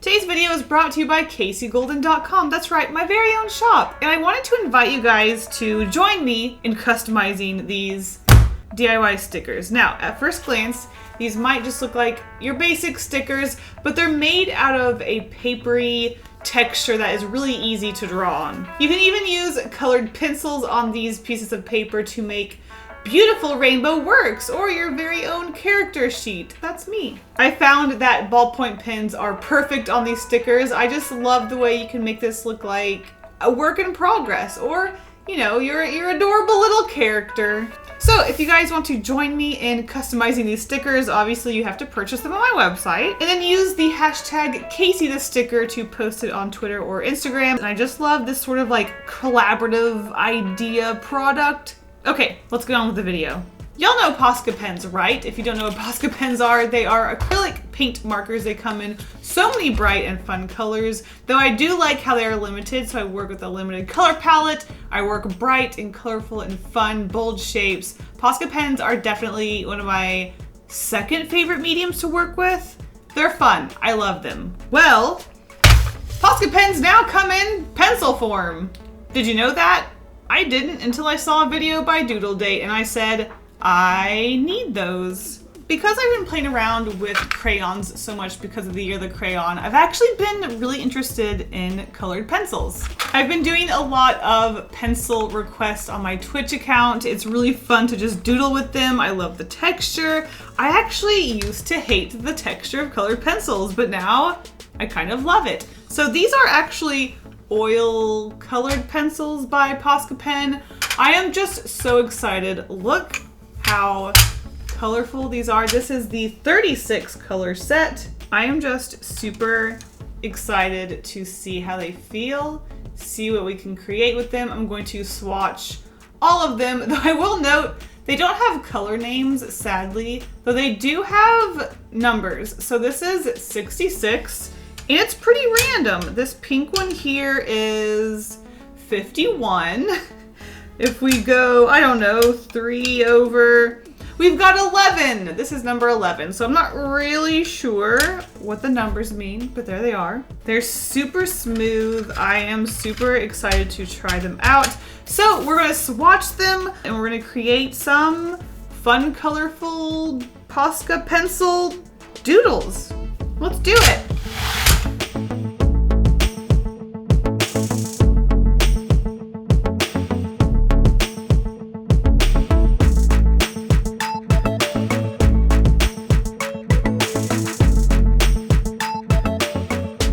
Today's video is brought to you by KaseyGolden.com. That's right, my very own shop. And I wanted to invite you guys to join me in customizing these DIY stickers. Now, at first glance, these might just look like your basic stickers, but they're made out of a papery texture that is really easy to draw on. You can even use colored pencils on these pieces of paper to make beautiful rainbow works or your very own character sheet. That's me. I found that ballpoint pens are perfect on these stickers. I just love the way you can make this look like a work in progress or, you know, your adorable little character. So if you guys want to join me in customizing these stickers, obviously you have to purchase them on my website and then use the hashtag KaseyTheSticker to post it on Twitter or Instagram. And I just love this sort of like collaborative idea product. Okay, let's get on with the video. Y'all know Posca Pens, right? If you don't know what Posca Pens are, they are acrylic paint markers. They come in so many bright and fun colors, though I do like how they are limited, so I work with a limited color palette. I work bright and colorful and fun, bold shapes. Posca Pens are definitely one of my second favorite mediums to work with. They're fun, I love them. Well, Posca Pens now come in pencil form. Did you know that? I didn't until I saw a video by Doodle Date and I said, I need those. Because I've been playing around with crayons so much because of the Year of the Crayon, I've actually been really interested in colored pencils. I've been doing a lot of pencil requests on my Twitch account. It's really fun to just doodle with them. I love the texture. I actually used to hate the texture of colored pencils, but now I kind of love it. So these are actually oil colored pencils by Posca Pen. I am just so excited. Look how colorful these are. This is the 36 color set. I am just super excited to see how they feel, see what we can create with them. I'm going to swatch all of them, though I will note they don't have color names, sadly, though they do have numbers. So this is 66. And it's pretty random. This pink one here is 51. If we go, I don't know, 3 over, we've got 11. This is number 11. So I'm not really sure what the numbers mean, but there they are. They're super smooth. I am super excited to try them out. So we're gonna swatch them and we're gonna create some fun, colorful Posca pencil doodles. Let's do it.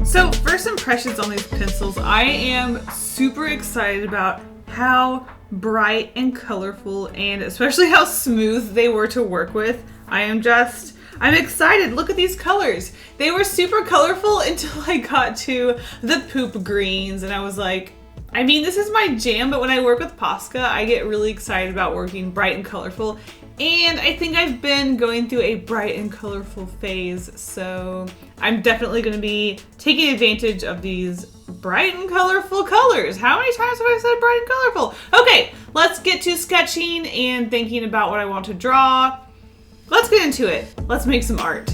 So first impressions on these pencils, I am super excited about how bright and colorful and especially how smooth they were to work with. I'm excited. Look at these colors. They were super colorful until I got to the poop greens and I was like, I mean, this is my jam, but when I work with Posca, I get really excited about working bright and colorful. And I think I've been going through a bright and colorful phase, so I'm definitely going to be taking advantage of these bright and colorful colors. How many times have I said bright and colorful? Okay, let's get to sketching and thinking about what I want to draw. Let's get into it. Let's make some art.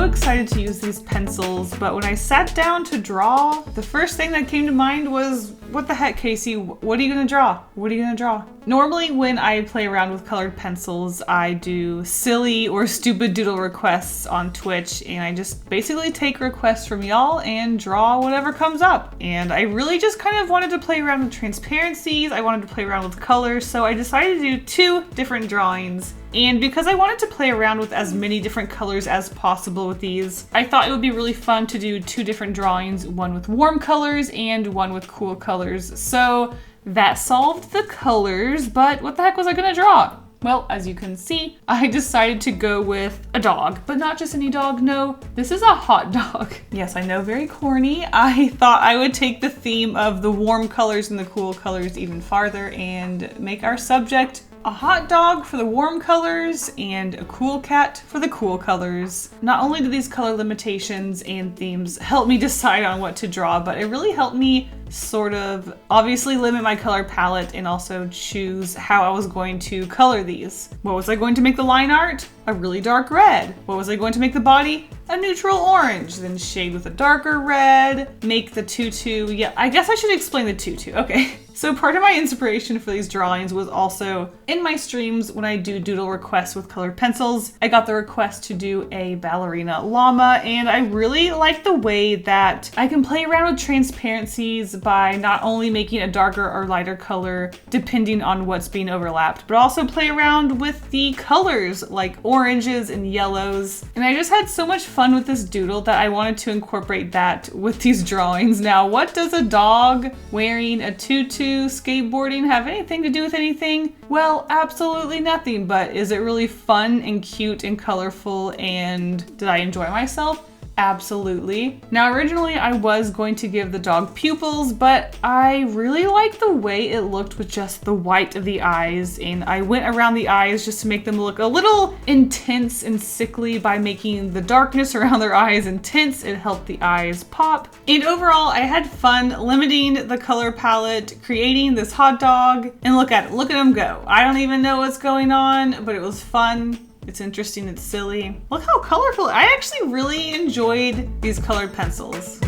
Excited to use these pencils, but when I sat down to draw, the first thing that came to mind was, what the heck, Kasey? What are you gonna draw? What are you gonna draw? Normally when I play around with colored pencils, I do silly or stupid doodle requests on Twitch, and I just basically take requests from y'all and draw whatever comes up. And I really just kind of wanted to play around with transparencies, I wanted to play around with colors, so I decided to do 2 different drawings. And because I wanted to play around with as many different colors as possible with these, I thought it would be really fun to do 2 different drawings, one with warm colors and one with cool colors. So that solved the colors, but what the heck was I gonna draw? Well, as you can see, I decided to go with a dog, but not just any dog, no, this is a hot dog. Yes, I know, very corny. I thought I would take the theme of the warm colors and the cool colors even farther and make our subject a hot dog for the warm colors and a cool cat for the cool colors. Not only do these color limitations and themes help me decide on what to draw, but it really helped me sort of obviously limit my color palette and also choose how I was going to color these. What was I going to make the line art? A really dark red. What was I going to make the body? A neutral orange. Then shade with a darker red. Make the tutu. Yeah, I guess I should explain the tutu. Okay. So part of my inspiration for these drawings was also in my streams when I do doodle requests with colored pencils. I got the request to do a ballerina llama, and I really like the way that I can play around with transparencies by not only making a darker or lighter color depending on what's being overlapped, but also play around with the colors like oranges and yellows. And I just had so much fun with this doodle that I wanted to incorporate that with these drawings. Now, what does a dog wearing a tutu skateboarding have anything to do with anything? Well, absolutely nothing, but is it really fun and cute and colorful, and did I enjoy myself? Absolutely. Now, originally I was going to give the dog pupils, but I really liked the way it looked with just the white of the eyes, and I went around the eyes just to make them look a little intense and sickly by making the darkness around their eyes intense. It helped the eyes pop. And overall, I had fun limiting the color palette, creating this hot dog, and look at it, look at him go. I don't even know what's going on, but it was fun. It's interesting, it's silly. Look how colorful. I actually really enjoyed these colored pencils.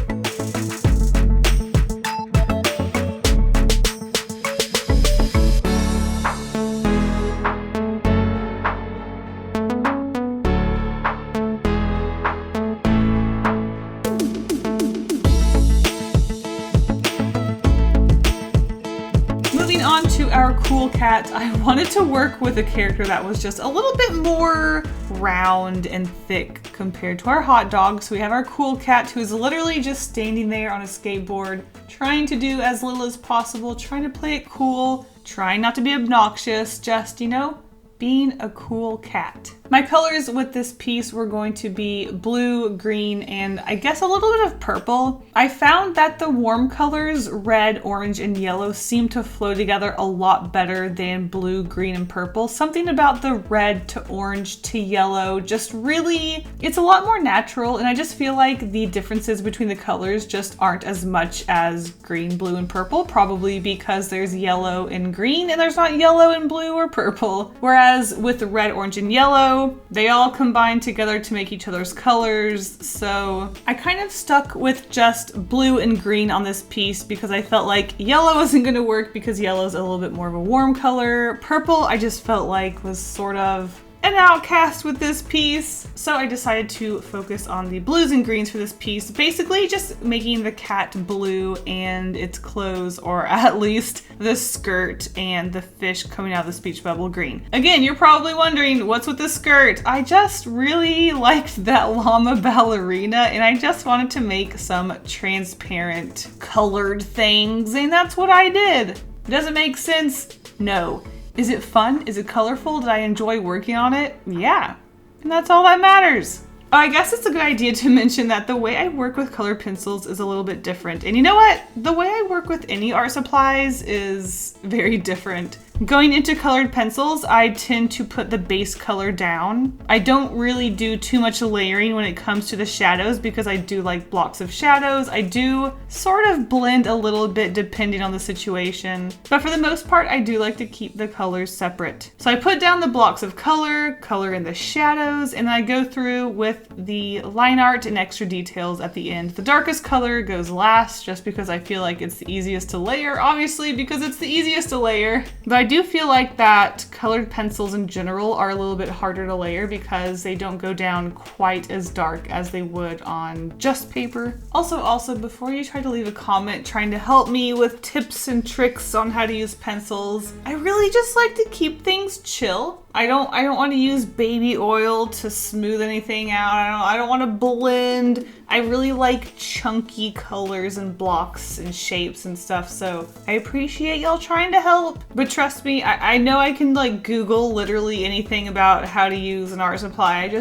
On to our cool cat, I wanted to work with a character that was just a little bit more round and thick compared to our hot dog. So we have our cool cat who's literally just standing there on a skateboard, trying to do as little as possible, trying to play it cool, trying not to be obnoxious, just, you know, being a cool cat. My colors with this piece were going to be blue, green, and I guess a little bit of purple. I found that the warm colors, red, orange, and yellow, seem to flow together a lot better than blue, green, and purple. Something about the red to orange to yellow just really, it's a lot more natural, and I just feel like the differences between the colors just aren't as much as green, blue, and purple, probably because there's yellow and green, and there's not yellow and blue or purple. Whereas with the red, orange, and yellow, they all combine together to make each other's colors, so I kind of stuck with just blue and green on this piece because I felt like yellow isn't going to work because yellow is a little bit more of a warm color. Purple I just felt like was sort of an outcast with this piece, so I decided to focus on the blues and greens for this piece, basically just making the cat blue and its clothes, or at least the skirt and the fish coming out of the speech bubble, green. Again, you're probably wondering, what's with the skirt? I just really liked that llama ballerina, and I just wanted to make some transparent colored things, and that's what I did. Does it make sense? No. Is it fun? Is it colorful? Did I enjoy working on it? Yeah. And that's all that matters. I guess it's a good idea to mention that the way I work with colored pencils is a little bit different. And you know what? The way I work with any art supplies is very different. Going into colored pencils, I tend to put the base color down. I don't really do too much layering when it comes to the shadows because I do like blocks of shadows. I do sort of blend a little bit depending on the situation, but for the most part, I do like to keep the colors separate. So I put down the blocks of color in the shadows, and then I go through with the line art and extra details at the end. The darkest color goes last just because I feel like it's the easiest to layer, obviously because it's the easiest to layer, but I do feel like that colored pencils in general are a little bit harder to layer because they don't go down quite as dark as they would on just paper. Also, before you try to leave a comment trying to help me with tips and tricks on how to use pencils, I really just like to keep things chill. I don't want to use baby oil to smooth anything out. I don't want to blend. I really like chunky colors and blocks and shapes and stuff, so I appreciate y'all trying to help. But trust me, I know I can like Google literally anything about how to use an art supply.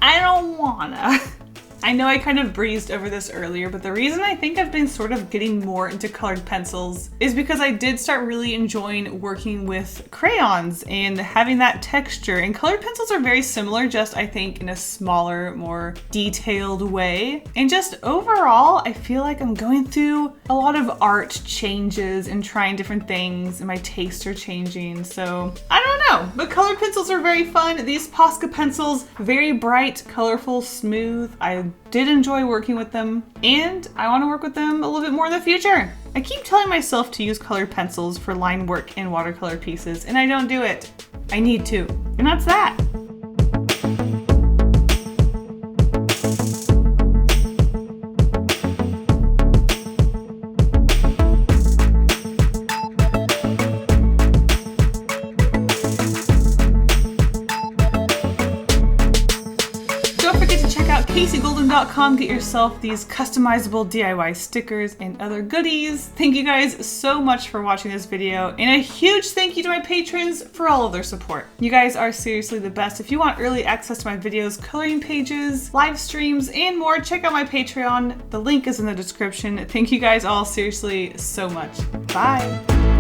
I don't wanna. I know I kind of breezed over this earlier, but the reason I think I've been sort of getting more into colored pencils is because I did start really enjoying working with crayons and having that texture. And colored pencils are very similar, just I think in a smaller, more detailed way. And just overall, I feel like I'm going through a lot of art changes and trying different things, and my tastes are changing. So I don't know, but colored pencils are very fun. These Posca pencils, very bright, colorful, smooth. I did enjoy working with them, and I want to work with them a little bit more in the future. I keep telling myself to use colored pencils for line work and watercolor pieces, and I don't do it. I need to, and that's that. KaseyGolden.com, get yourself these customizable DIY stickers and other goodies. Thank you guys so much for watching this video, and a huge thank you to my patrons for all of their support. You guys are seriously the best. If you want early access to my videos, coloring pages, live streams, and more, check out my Patreon. The link is in the description. Thank you guys all seriously so much. Bye.